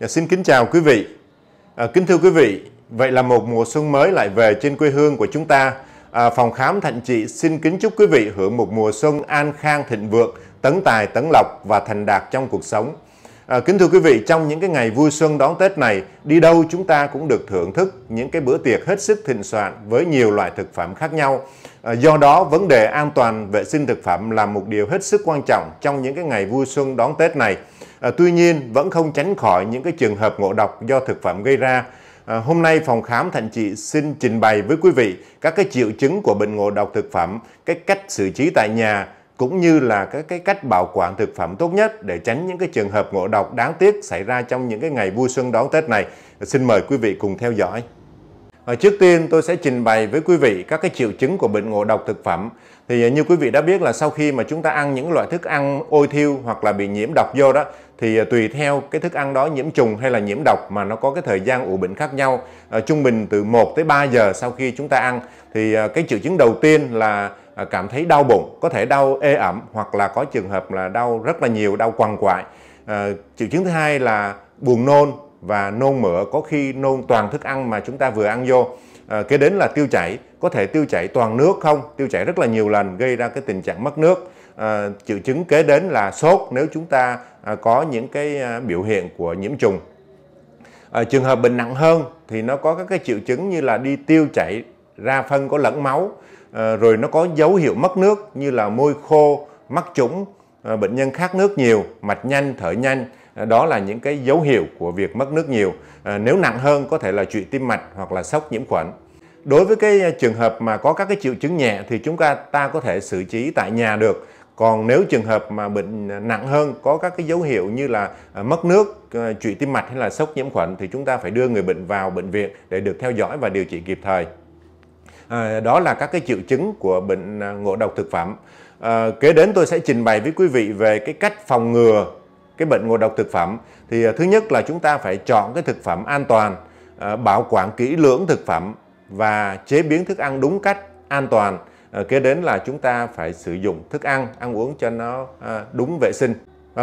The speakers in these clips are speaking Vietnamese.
Xin kính chào quý vị. Kính thưa quý vị, vậy là một mùa xuân mới lại về trên quê hương của chúng ta. Phòng khám Thạnh Trị xin kính chúc quý vị hưởng một mùa xuân an khang thịnh vượng, tấn tài tấn lộc và thành đạt trong cuộc sống. Kính thưa quý vị, trong những cái ngày vui xuân đón Tết này, đi đâu chúng ta cũng được thưởng thức những cái bữa tiệc hết sức thịnh soạn với nhiều loại thực phẩm khác nhau. Do đó, vấn đề an toàn vệ sinh thực phẩm là một điều hết sức quan trọng trong những cái ngày vui xuân đón Tết này. Tuy nhiên, vẫn không tránh khỏi những cái trường hợp ngộ độc do thực phẩm gây ra. Hôm nay phòng khám Thạnh Trị xin trình bày với quý vị các cái triệu chứng của bệnh ngộ độc thực phẩm, cái cách xử trí tại nhà cũng như là cái cách bảo quản thực phẩm tốt nhất để tránh những cái trường hợp ngộ độc đáng tiếc xảy ra trong những cái ngày vui xuân đón Tết này. Xin mời quý vị cùng theo dõi. Trước tiên tôi sẽ trình bày với quý vị các cái triệu chứng của bệnh ngộ độc thực phẩm. Thì như quý vị đã biết là sau khi mà chúng ta ăn những loại thức ăn ôi thiêu hoặc là bị nhiễm độc vô đó, thì tùy theo cái thức ăn đó nhiễm trùng hay là nhiễm độc mà nó có cái thời gian ủ bệnh khác nhau. Trung bình từ 1 tới 3 giờ sau khi chúng ta ăn thì cái triệu chứng đầu tiên là cảm thấy đau bụng, có thể đau ê ẩm hoặc là có trường hợp là đau rất là nhiều, đau quằn quại. Triệu chứng thứ hai là buồn nôn và nôn mửa, có khi nôn toàn thức ăn mà chúng ta vừa ăn vô. Kế đến là tiêu chảy, có thể tiêu chảy toàn nước không, tiêu chảy rất là nhiều lần gây ra cái tình trạng mất nước. Triệu chứng kế đến là sốt nếu chúng ta có những cái biểu hiện của nhiễm trùng. Trường hợp bệnh nặng hơn thì nó có các cái triệu chứng như là đi tiêu chảy, ra phân có lẫn máu, rồi nó có dấu hiệu mất nước như là môi khô, mắt trũng, bệnh nhân khát nước nhiều, mạch nhanh, thở nhanh. Đó là những cái dấu hiệu của việc mất nước nhiều. Nếu nặng hơn có thể là trụy tim mạch hoặc là sốc nhiễm khuẩn. Đối với cái trường hợp mà có các cái triệu chứng nhẹ thì chúng ta có thể xử trí tại nhà được. Còn nếu trường hợp mà bệnh nặng hơn, có các cái dấu hiệu như là mất nước, trụy tim mạch hay là sốc nhiễm khuẩn thì chúng ta phải đưa người bệnh vào bệnh viện để được theo dõi và điều trị kịp thời. Đó là các cái triệu chứng của bệnh ngộ độc thực phẩm. Kế đến tôi sẽ trình bày với quý vị về cái cách phòng ngừa cái bệnh ngộ độc thực phẩm. Thì thứ nhất là chúng ta phải chọn cái thực phẩm an toàn, bảo quản kỹ lưỡng thực phẩm và chế biến thức ăn đúng cách, an toàn. Kế đến là chúng ta phải sử dụng thức ăn, ăn uống cho nó đúng vệ sinh.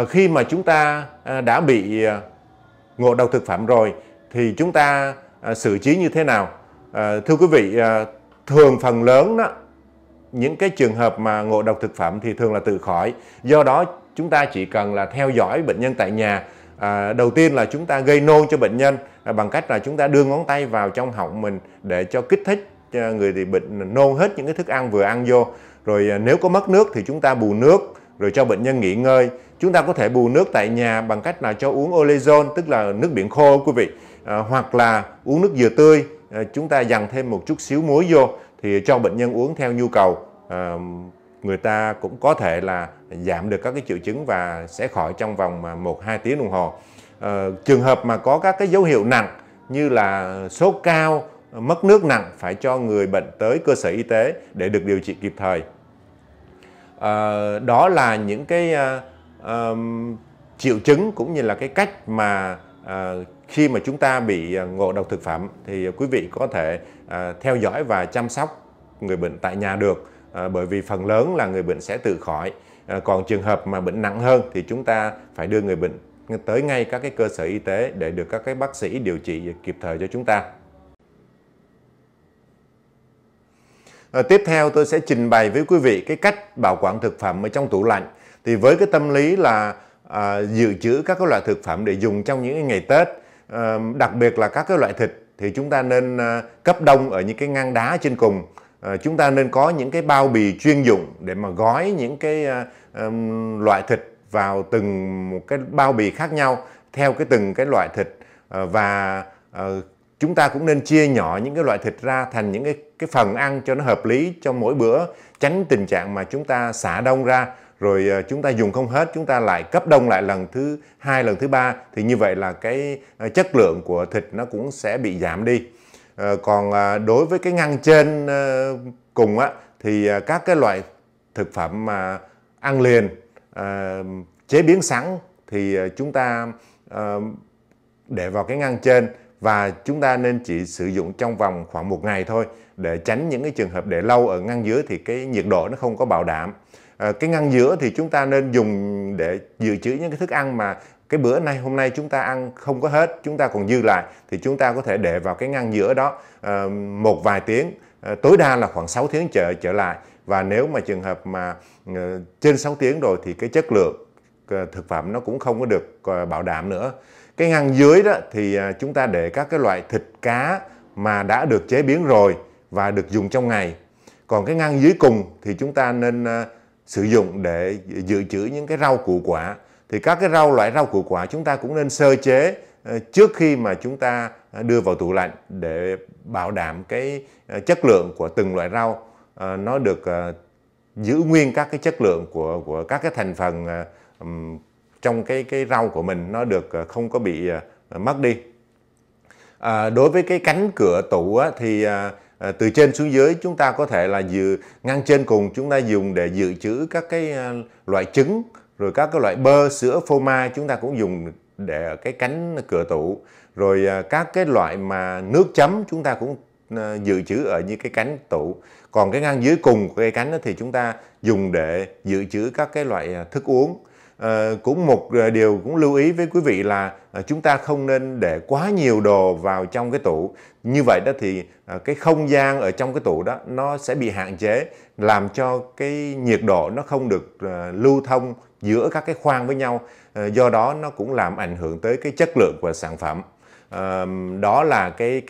Khi mà chúng ta đã bị ngộ độc thực phẩm rồi thì chúng ta xử trí như thế nào? Thưa quý vị, thường phần lớn đó, những cái trường hợp mà ngộ độc thực phẩm thì thường là tự khỏi. Do đó chúng ta chỉ cần là theo dõi bệnh nhân tại nhà. Đầu tiên là chúng ta gây nôn cho bệnh nhân bằng cách là chúng ta đưa ngón tay vào trong họng mình để cho kích thích người bị bệnh nôn hết những cái thức ăn vừa ăn vô. Rồi nếu có mất nước thì chúng ta bù nước rồi cho bệnh nhân nghỉ ngơi. Chúng ta có thể bù nước tại nhà bằng cách là cho uống Orezon, tức là nước biển khô quý vị, hoặc là uống nước dừa tươi. Chúng ta dằn thêm một chút xíu muối vô thì cho bệnh nhân uống theo nhu cầu. Người ta cũng có thể là giảm được các cái triệu chứng và sẽ khỏi trong vòng 1-2 tiếng đồng hồ. Trường hợp mà có các cái dấu hiệu nặng như là sốt cao, mất nước nặng phải cho người bệnh tới cơ sở y tế để được điều trị kịp thời. Đó là những cái triệu chứng cũng như là cái cách mà khi mà chúng ta bị ngộ độc thực phẩm thì quý vị có thể theo dõi và chăm sóc người bệnh tại nhà được. Bởi vì phần lớn là người bệnh sẽ tự khỏi. Còn trường hợp mà bệnh nặng hơn thì chúng ta phải đưa người bệnh tới ngay các cái cơ sở y tế để được các cái bác sĩ điều trị kịp thời cho chúng ta. Tiếp theo tôi sẽ trình bày với quý vị cái cách bảo quản thực phẩm ở trong tủ lạnh. Thì với cái tâm lý là dự trữ các cái loại thực phẩm để dùng trong những ngày Tết, đặc biệt là các cái loại thịt thì chúng ta nên cấp đông ở những cái ngăn đá trên cùng. Chúng ta nên có những cái bao bì chuyên dụng để mà gói những cái loại thịt vào từng một cái bao bì khác nhau theo cái từng cái loại thịt. Và chúng ta cũng nên chia nhỏ những cái loại thịt ra thành những cái phần ăn cho nó hợp lý cho mỗi bữa, tránh tình trạng mà chúng ta xả đông ra rồi chúng ta dùng không hết, chúng ta lại cấp đông lại lần thứ 2, lần thứ 3 thì như vậy là cái chất lượng của thịt nó cũng sẽ bị giảm đi. Còn đối với cái ngăn trên cùng á, thì các cái loại thực phẩm mà ăn liền, chế biến sẵn thì chúng ta để vào cái ngăn trên và chúng ta nên chỉ sử dụng trong vòng khoảng 1 ngày thôi để tránh những cái trường hợp để lâu ở ngăn dưới thì cái nhiệt độ nó không có bảo đảm. Cái ngăn giữa thì chúng ta nên dùng để dự trữ những cái thức ăn mà cái bữa hôm nay chúng ta ăn không có hết, chúng ta còn dư lại, thì chúng ta có thể để vào cái ngăn giữa đó một vài tiếng, tối đa là khoảng 6 tiếng trở lại. Và nếu mà trường hợp mà trên 6 tiếng rồi thì cái chất lượng thực phẩm nó cũng không có được bảo đảm nữa. Cái ngăn dưới đó thì chúng ta để các cái loại thịt cá mà đã được chế biến rồi và được dùng trong ngày. Còn cái ngăn dưới cùng thì chúng ta nên sử dụng để dự trữ những cái rau củ quả. Thì các cái loại rau củ quả chúng ta cũng nên sơ chế trước khi mà chúng ta đưa vào tủ lạnh, để bảo đảm cái chất lượng của từng loại rau nó được giữ nguyên các cái chất lượng của các cái thành phần trong cái rau của mình, nó được không có bị mất đi. Đối với cái cánh cửa tủ thì từ trên xuống dưới chúng ta có thể là ngăn trên cùng chúng ta dùng để dự trữ các cái loại trứng, rồi các cái loại bơ, sữa, phô mai chúng ta cũng dùng để ở cái cánh cửa tủ. Rồi các cái loại mà nước chấm chúng ta cũng dự trữ ở như cái cánh tủ. Còn cái ngăn dưới cùng của cái cánh đó thì chúng ta dùng để dự trữ các cái loại thức uống. Cũng một điều cũng lưu ý với quý vị là chúng ta không nên để quá nhiều đồ vào trong cái tủ. Như vậy đó thì cái không gian ở trong cái tủ đó nó sẽ bị hạn chế, làm cho cái nhiệt độ nó không được lưu thông giữa các cái khoang với nhau. Do đó nó cũng làm ảnh hưởng tới cái chất lượng của sản phẩm. Đó là cái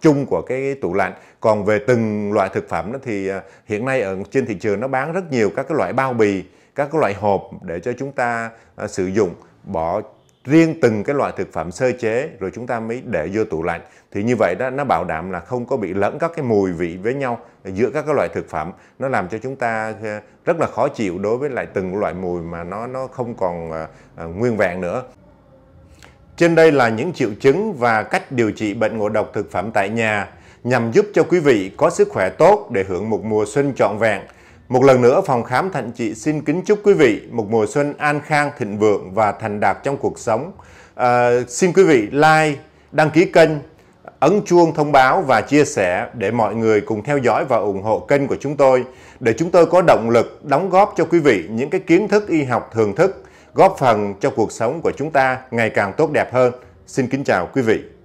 chung của cái tủ lạnh. Còn về từng loại thực phẩm đó thì hiện nay ở trên thị trường nó bán rất nhiều các cái loại bao bì, các cái loại hộp để cho chúng ta sử dụng, bỏ riêng từng cái loại thực phẩm sơ chế rồi chúng ta mới để vô tủ lạnh. Thì như vậy đó nó bảo đảm là không có bị lẫn các cái mùi vị với nhau giữa các cái loại thực phẩm. Nó làm cho chúng ta rất là khó chịu đối với lại từng loại mùi mà nó không còn nguyên vẹn nữa. Trên đây là những triệu chứng và cách điều trị bệnh ngộ độc thực phẩm tại nhà nhằm giúp cho quý vị có sức khỏe tốt để hưởng một mùa xuân trọn vẹn. Một lần nữa, Phòng Khám Thạnh Trị xin kính chúc quý vị một mùa xuân an khang, thịnh vượng và thành đạt trong cuộc sống. Xin quý vị like, đăng ký kênh, ấn chuông thông báo và chia sẻ để mọi người cùng theo dõi và ủng hộ kênh của chúng tôi, để chúng tôi có động lực đóng góp cho quý vị những cái kiến thức y học thường thức, góp phần cho cuộc sống của chúng ta ngày càng tốt đẹp hơn. Xin kính chào quý vị.